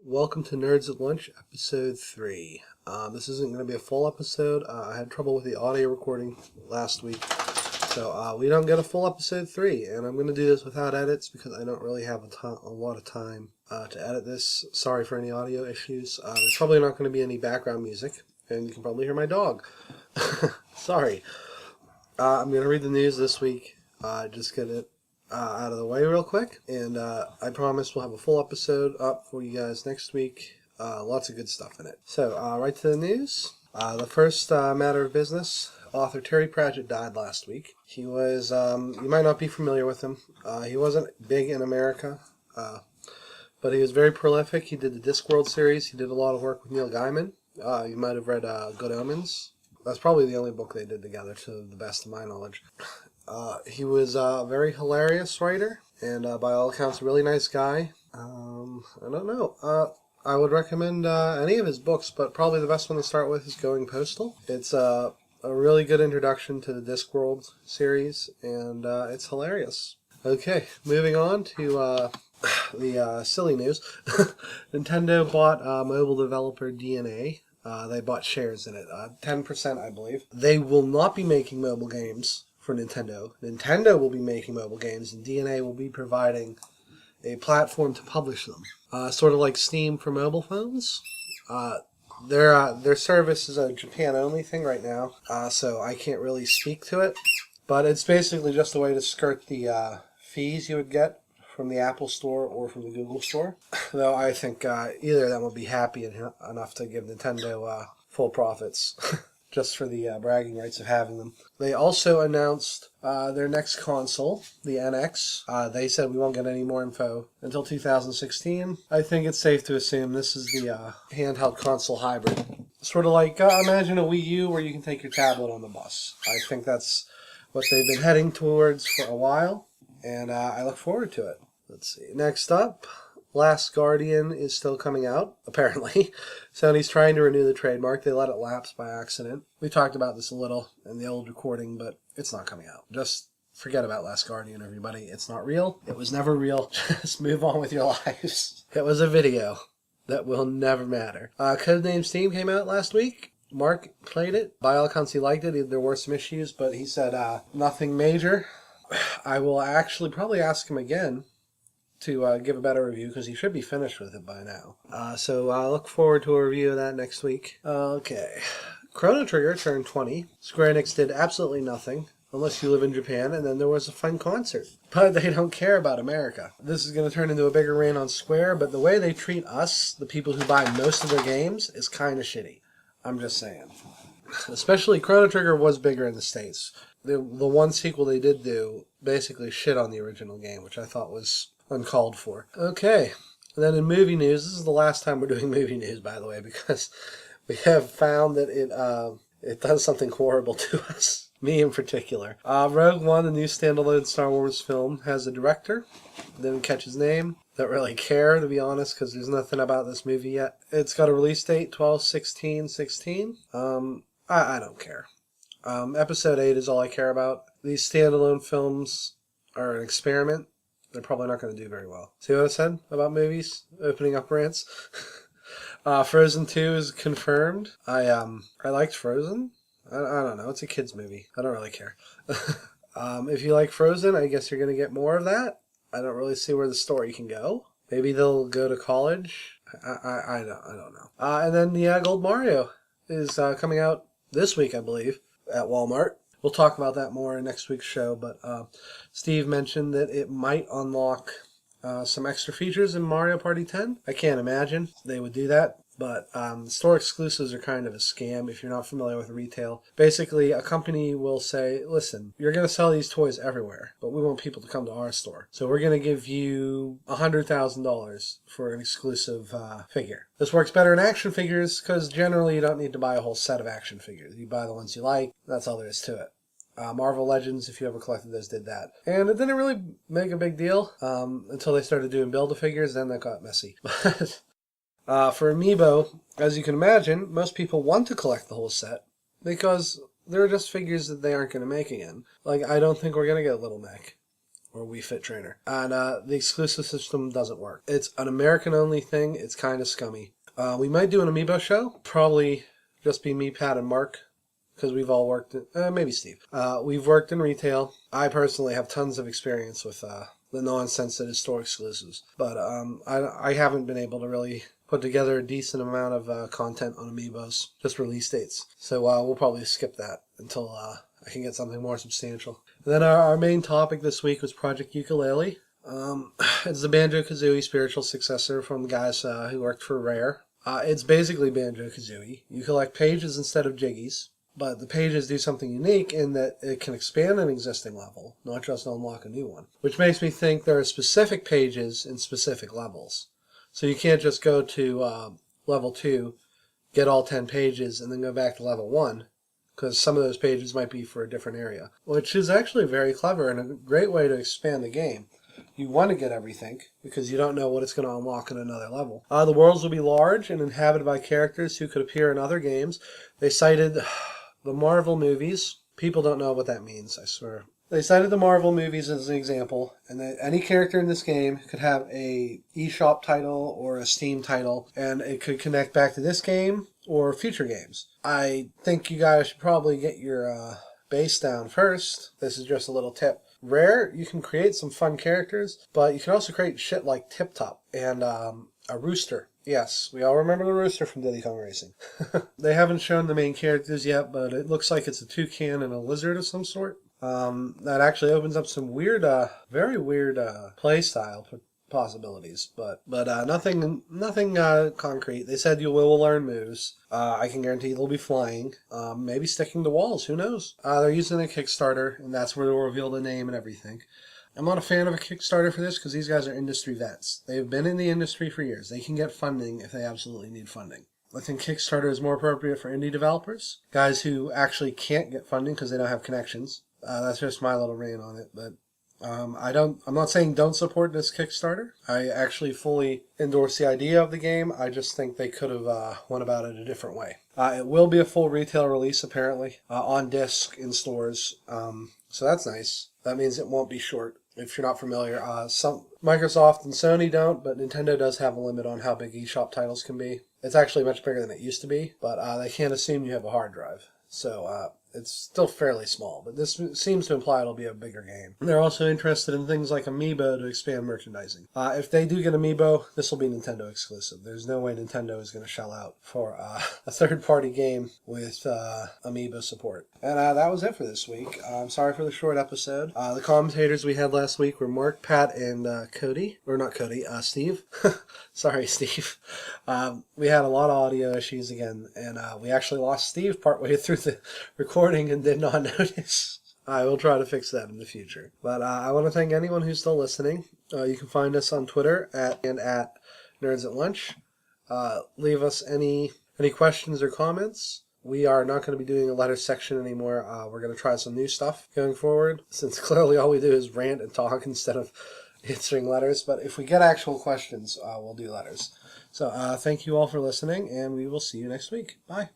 Welcome to Nerds at Lunch, episode 3. This isn't going to be a full episode. I had trouble with the audio recording last week, so we don't get a full episode 3. And I'm going to do this without edits because I don't really have a lot of time to edit this. Sorry for any audio issues. There's probably not going to be any background music, and you can probably hear my dog. Sorry. I'm going to read the news this week. Just get it out of the way real quick, and I promise we'll have a full episode up for you guys next week. Lots of good stuff in it. So right to the news. The first matter of business: author Terry Prattchett died last week. He was you might not be familiar with him. He wasn't big in America, but he was very prolific. He did the Discworld series. He did a lot of work with Neil Gaiman. You might have read Good Omens. That's probably the only book they did together, to the best of my knowledge. He was a very hilarious writer, and by all accounts, a really nice guy. I don't know. I would recommend any of his books, but probably the best one to start with is Going Postal. It's a really good introduction to the Discworld series, and it's hilarious. Okay, moving on to the silly news. Nintendo bought mobile developer DeNA. They bought shares in it, 10%, I believe. They will not be making mobile games for Nintendo. Nintendo will be making mobile games, and DeNA will be providing a platform to publish them. Sort of like Steam for mobile phones. Their service is a Japan-only thing right now, so I can't really speak to it. But it's basically just a way to skirt the fees you would get from the Apple Store or from the Google Store. Though I think either of them will be happy enough to give Nintendo full profits. Just for the bragging rights of having them. They also announced their next console, the NX. They said we won't get any more info until 2016. I think it's safe to assume this is the handheld console hybrid. Sort of like, imagine a Wii U where you can take your tablet on the bus. I think that's what they've been heading towards for a while, and I look forward to it. Let's see. Next up, Last Guardian is still coming out, apparently. Sony's trying to renew the trademark. They let it lapse by accident. We talked about this a little in the old recording, but it's not coming out. Just forget about Last Guardian, everybody. It's not real. It was never real. Just move on with your lives. It was a video that will never matter. Codename S.T.E.A.M came out last week. Mark played it. By all accounts, he liked it. There were some issues, but he said nothing major. I will actually probably ask him again to give a better review, because he should be finished with it by now. So I look forward to a review of that next week. Okay. Chrono Trigger turned 20. Squarenix did absolutely nothing, unless you live in Japan, and then there was a fun concert. But they don't care about America. This is going to turn into a bigger rant on Square, but the way they treat us, the people who buy most of their games, is kind of shitty. I'm just saying. Especially Chrono Trigger was bigger in the States. The one sequel they did do basically shit on the original game, which I thought was uncalled for. Okay. And then in movie news, this is the last time we're doing movie news, by the way, because we have found that it does something horrible to us. Me in particular. Rogue One, the new standalone Star Wars film, has a director. Didn't catch his name. Don't really care, to be honest, because there's nothing about this movie yet. It's got a release date, 12/16/16. I don't care. Episode 8 is all I care about. These standalone films are an experiment. They're probably not going to do very well. See what I said about movies? Opening up rants. Frozen 2 is confirmed. I liked Frozen. I don't know. It's a kid's movie. I don't really care. If you like Frozen, I guess you're going to get more of that. I don't really see where the story can go. Maybe they'll go to college. I don't know. And then the Gold Mario is coming out this week, I believe, at Walmart. We'll talk about that more in next week's show, but Steve mentioned that it might unlock some extra features in Mario Party 10. I can't imagine they would do that, but store exclusives are kind of a scam if you're not familiar with retail. Basically, a company will say, listen, you're going to sell these toys everywhere, but we want people to come to our store. So we're going to give you $100,000 for an exclusive figure. This works better in action figures because generally you don't need to buy a whole set of action figures. You buy the ones you like. That's all there is to it. Marvel Legends, if you ever collected those, did that. And it didn't really make a big deal until they started doing Build-A-Figures. Then that got messy. For Amiibo, as you can imagine, most people want to collect the whole set because they're just figures that they aren't going to make again. Like, I don't think we're going to get Little Mac or Wii Fit Trainer. And the exclusive system doesn't work. It's an American-only thing. It's kind of scummy. We might do an Amiibo show. Probably just be me, Pat, and Mark, because we've all worked in, maybe Steve. We've worked in retail. I personally have tons of experience with the nonsense that is store exclusives. But I haven't been able to really put together a decent amount of content on Amiibos, just release dates. So we'll probably skip that until I can get something more substantial. And then our main topic this week was Project Ukulele. It's the Banjo-Kazooie spiritual successor from the guys who worked for Rare. It's basically Banjo-Kazooie. You collect pages instead of Jiggies, but the pages do something unique in that it can expand an existing level, not just unlock a new one. Which makes me think there are specific pages in specific levels. So you can't just go to level 2, get all 10 pages, and then go back to level 1, because some of those pages might be for a different area. Which is actually very clever and a great way to expand the game. You want to get everything, because you don't know what it's going to unlock in another level. The worlds will be large and inhabited by characters who could appear in other games. They cited the Marvel movies. People don't know what that means, I swear. They cited the Marvel movies as an example, and that any character in this game could have a eShop title or a Steam title, and it could connect back to this game or future games. I think you guys should probably get your base down first. This is just a little tip. Rare, you can create some fun characters, but you can also create shit like Tip Top and a Rooster. Yes, we all remember the Rooster from Diddy Kong Racing. They haven't shown the main characters yet, but it looks like it's a toucan and a lizard of some sort. That actually opens up some weird, very weird play style possibilities, but nothing concrete. They said you will learn moves. I can guarantee they'll be flying, maybe sticking to walls. Who knows? They're using a Kickstarter, and that's where they'll reveal the name and everything. I'm not a fan of a Kickstarter for this because these guys are industry vets. They've been in the industry for years. They can get funding if they absolutely need funding. I think Kickstarter is more appropriate for indie developers, guys who actually can't get funding because they don't have connections. That's just my little rant on it, but I'm not saying don't support this Kickstarter. I actually fully endorse the idea of the game. I just think they could have went about it a different way. It will be a full retail release, apparently, on disc in stores. So that's nice. That means it won't be short. If you're not familiar, some Microsoft and Sony don't, but Nintendo does have a limit on how big eShop titles can be. It's actually much bigger than it used to be, but they can't assume you have a hard drive. So it's still fairly small, but this seems to imply it'll be a bigger game. They're also interested in things like Amiibo to expand merchandising. If they do get Amiibo, this will be Nintendo exclusive. There's no way Nintendo is going to shell out for a third-party game with Amiibo support. And that was it for this week. I'm sorry for the short episode. The commentators we had last week were Mark, Pat, and Cody. Or not Cody, Steve. Sorry, Steve. We had a lot of audio issues again, and we actually lost Steve partway through the recording and did not notice. I will try to fix that in the future. But I want to thank anyone who's still listening. You can find us on Twitter at Nerds at Lunch. Leave us any questions or comments. We are not going to be doing a letter section anymore. We're going to try some new stuff going forward, since clearly all we do is rant and talk instead of answering letters. But if we get actual questions, we'll do letters. So thank you all for listening, and we will see you next week. Bye.